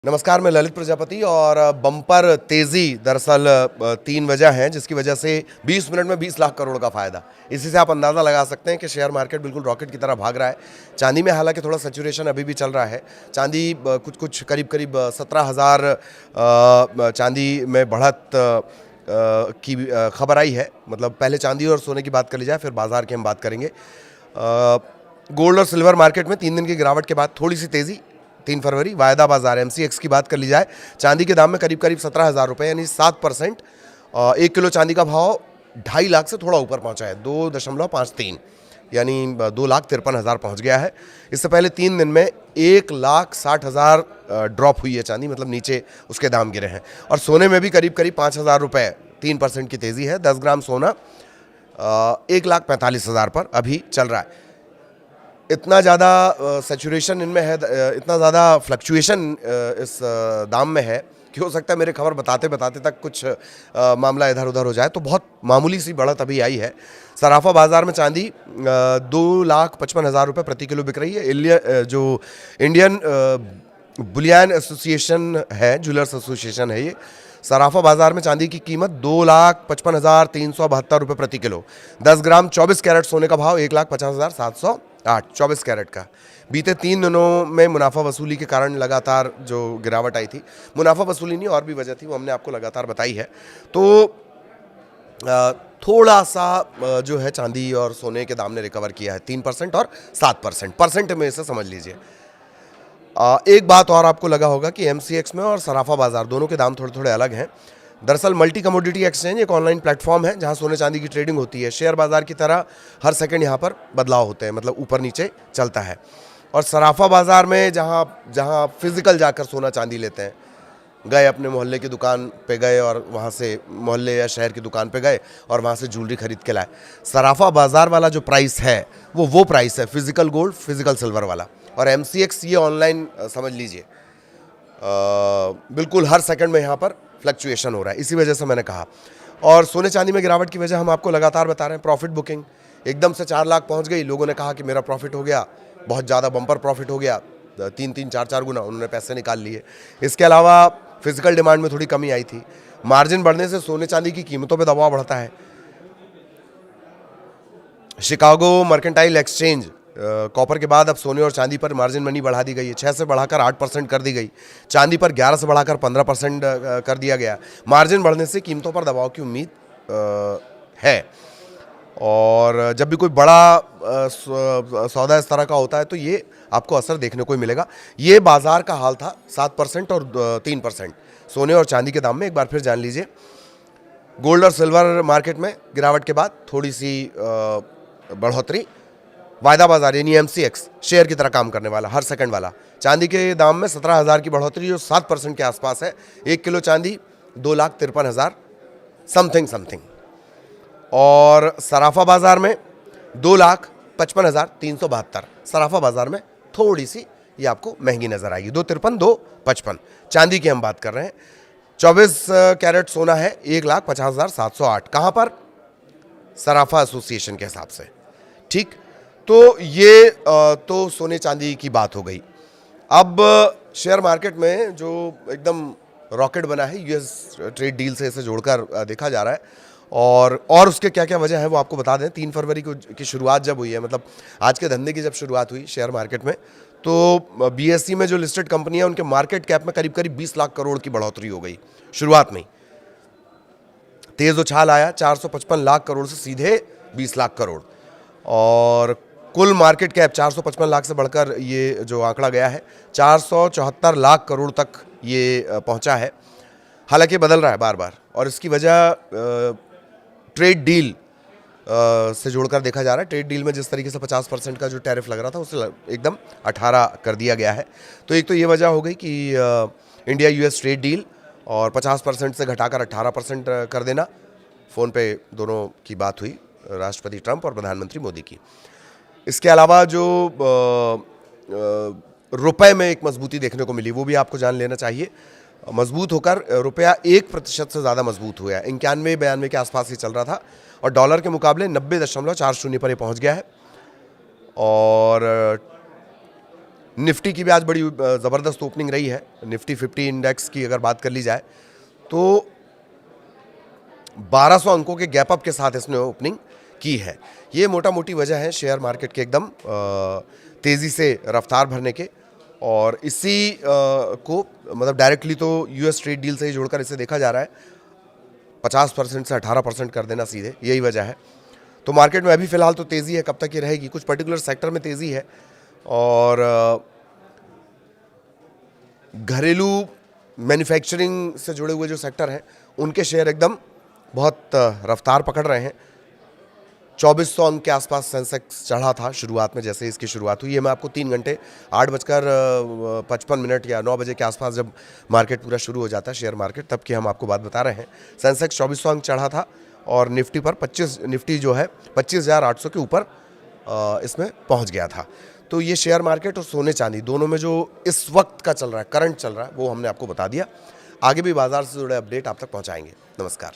नमस्कार, मैं ललित प्रजापति और बम्पर तेज़ी दरअसल 3 वजह हैं जिसकी वजह से 20 मिनट में 20 लाख करोड़ का फ़ायदा। इसी से आप अंदाज़ा लगा सकते हैं कि शेयर मार्केट बिल्कुल रॉकेट की तरह भाग रहा है। चांदी में हालांकि थोड़ा सैचुरेशन अभी भी चल रहा है। चांदी कुछ करीब 17,000 चांदी में बढ़त की खबर आई है। मतलब पहले चांदी और सोने की बात कर ली जाए, फिर बाजार की हम बात करेंगे। गोल्ड और सिल्वर मार्केट में 3 दिन की गिरावट के बाद थोड़ी सी तेज़ी। 3 फरवरी वायदा बाजार MCX की बात कर ली जाए, चांदी के दाम में करीब 17,000 रुपये यानी 7%। 1 किलो चांदी का भाव 2.5 लाख से थोड़ा ऊपर पहुंचा है, 2.53 यानी 2,53,000 पहुंच गया है। इससे पहले 3 दिन में 1,60,000 ड्रॉप हुई है चांदी, मतलब नीचे उसके दाम गिरे हैं। और सोने में भी करीब 5,000 रुपये, 3% की तेज़ी है। 10 ग्राम सोना 1,45,000 पर अभी चल रहा है। इतना ज़्यादा सैचुरेशन इनमें है, इतना ज़्यादा फ्लक्चुएशन इस दाम में है कि हो सकता है मेरे खबर बताते बताते तक कुछ मामला इधर उधर हो जाए। तो बहुत मामूली सी बढ़त अभी आई है। सराफा बाज़ार में चांदी 2,55,000 रुपये प्रति किलो बिक रही है। जो इंडियन बुलियन एसोसिएशन है, ज्वेलर्स एसोसिएशन है, ये सराफा बाजार में चांदी की कीमत 2,55,372 रुपये प्रति किलो। 10 ग्राम 24 कैरेट सोने का भाव 1,50,708, 24 कैरेट का। बीते 3 दिनों में मुनाफा वसूली के कारण लगातार जो गिरावट आई थी, मुनाफा वसूली नहीं और भी वजह थी, वो हमने आपको लगातार बताई है। तो थोड़ा सा जो है चांदी और सोने के दाम ने रिकवर किया है, 3% और 7%। परसेंट में इसे समझ लीजिए। एक बात और आपको लगा होगा कि MCX में और सराफा बाजार दोनों के दाम थोड़े थोड़े अलग हैं। दरअसल मल्टी कमोडिटी एक्सचेंज एक ऑनलाइन प्लेटफॉर्म है जहां सोने चांदी की ट्रेडिंग होती है। शेयर बाजार की तरह हर सेकंड यहां पर बदलाव होते हैं, मतलब ऊपर नीचे चलता है। और सराफा बाजार में जहां फिजिकल जाकर सोना चांदी लेते हैं, गए अपने मोहल्ले की दुकान पे गए और वहाँ से मोहल्ले या शहर की दुकान पे गए और वहाँ से ज्वेलरी खरीद के लाए। सराफा बाजार वाला जो प्राइस है वो प्राइस है फिजिकल गोल्ड, फिजिकल सिल्वर वाला। और MCX ये ऑनलाइन समझ लीजिए, बिल्कुल हर सेकंड में यहाँ पर फ्लक्चुएशन हो रहा है। इसी वजह से मैंने कहा। और सोने चांदी में गिरावट की वजह हम आपको लगातार बता रहे हैं। प्रॉफिट बुकिंग एकदम से 4 लाख पहुँच गई। लोगों ने कहा कि मेरा प्रॉफिट हो गया, बहुत ज़्यादा बम्पर प्रॉफिट हो गया, 3-3, 4-4 गुना उन्होंने पैसे निकाल लिए। इसके अलावा फिजिकल डिमांड में थोड़ी कमी आई थी। मार्जिन बढ़ने से सोने चांदी की कीमतों पर दबाव बढ़ता है। शिकागो मर्केंटाइल एक्सचेंज कॉपर के बाद अब सोने और चांदी पर मार्जिन मनी बढ़ा दी गई है। 6 से बढ़ाकर 8% कर दी गई। चांदी पर 11 से बढ़ाकर 15% कर दिया गया। मार्जिन बढ़ने से कीमतों पर दबाव की उम्मीद है। और जब भी कोई बड़ा सौदा इस तरह का होता है तो ये आपको असर देखने को ही मिलेगा। ये बाजार का हाल था। 7% और 3% सोने और चांदी के दाम में। एक बार फिर जान लीजिए, गोल्ड और सिल्वर मार्केट में गिरावट के बाद थोड़ी सी बढ़ोतरी। वायदा बाजार यानी MCX शेयर की तरह काम करने वाला, हर सेकंड वाला। चांदी के दाम में 17,000 की बढ़ोतरी जो 7% के आसपास है। 1 किलो चांदी 2,53,000 समथिंग। और सराफा बाजार में 2,55,372। सराफा बाजार में थोड़ी सी ये आपको महंगी नजर आएगी, 2,53, 2,55। चांदी की हम बात कर रहे हैं। 24 कैरेट सोना है 1,50,708। कहाँ पर? सराफा एसोसिएशन के हिसाब से। ठीक, तो ये तो सोने चांदी की बात हो गई। अब शेयर मार्केट में जो एकदम रॉकेट बना है, US ट्रेड डील से इसे जोड़कर देखा जा रहा है। और उसके क्या क्या वजह है वो आपको बता दें। 3 फरवरी की शुरुआत जब हुई है, मतलब आज के धंधे की जब शुरुआत हुई शेयर मार्केट में, तो BSE में जो लिस्टेड कंपनी है उनके मार्केट कैप में करीब 20 लाख करोड़ की बढ़ोतरी हो गई। शुरुआत में तेज उछाल आया, 455 लाख करोड़ से सीधे 20 लाख करोड़। और कुल मार्केट कैप 455 लाख से बढ़कर ये जो आंकड़ा गया है 474 लाख करोड़ तक ये पहुंचा है। हालांकि बदल रहा है बार बार, और इसकी वजह ट्रेड डील से जोड़कर देखा जा रहा है। ट्रेड डील में जिस तरीके से 50% का जो टैरिफ लग रहा था उसे एकदम 18 कर दिया गया है। तो एक तो ये वजह हो गई कि इंडिया US ट्रेड डील, और 50% से घटाकर 18% कर देना। फ़ोन पे दोनों की बात हुई, राष्ट्रपति ट्रंप और प्रधानमंत्री मोदी की। इसके अलावा जो रुपए में एक मजबूती देखने को मिली वो भी आपको जान लेना चाहिए। मजबूत होकर रुपया 1% से ज़्यादा मजबूत हुआ है। 91-92 के आसपास ही चल रहा था, और डॉलर के मुकाबले 90.40 पर ये पहुंच गया है। और निफ्टी की भी आज बड़ी ज़बरदस्त ओपनिंग रही है। निफ्टी 50 इंडेक्स की अगर बात कर ली जाए तो 1200 अंकों के गैप अप के साथ इसने ओपनिंग की है। ये मोटा मोटी वजह है शेयर मार्केट के एकदम तेज़ी से रफ्तार भरने के, और इसी को मतलब डायरेक्टली तो यूएस ट्रेड डील से ही जोड़कर इसे देखा जा रहा है। 50% से 18% कर देना सीधे, यही वजह है। तो मार्केट में अभी फ़िलहाल तो तेज़ी है, कब तक ये रहेगी, कुछ पर्टिकुलर सेक्टर में तेज़ी है, और घरेलू मैन्युफैक्चरिंग से जुड़े हुए जो सेक्टर हैं उनके शेयर एकदम बहुत रफ्तार पकड़ रहे हैं। 2400 अंक के आसपास सेंसेक्स चढ़ा था शुरुआत में, जैसे इसकी शुरुआत हुई है। मैं आपको 3 घंटे 8:55 या 9 बजे के आसपास जब मार्केट पूरा शुरू हो जाता है शेयर मार्केट, तब की हम आपको बात बता रहे हैं। सेंसेक्स 2400 अंक चढ़ा था और निफ्टी जो है 25,800 के ऊपर इसमें पहुंच गया था। तो ये शेयर मार्केट और सोने चांदी दोनों में जो इस वक्त का चल रहा है, करंट चल रहा है, वो हमने आपको बता दिया। आगे भी बाजार से जुड़े अपडेट आप तक पहुंचाएंगे। नमस्कार।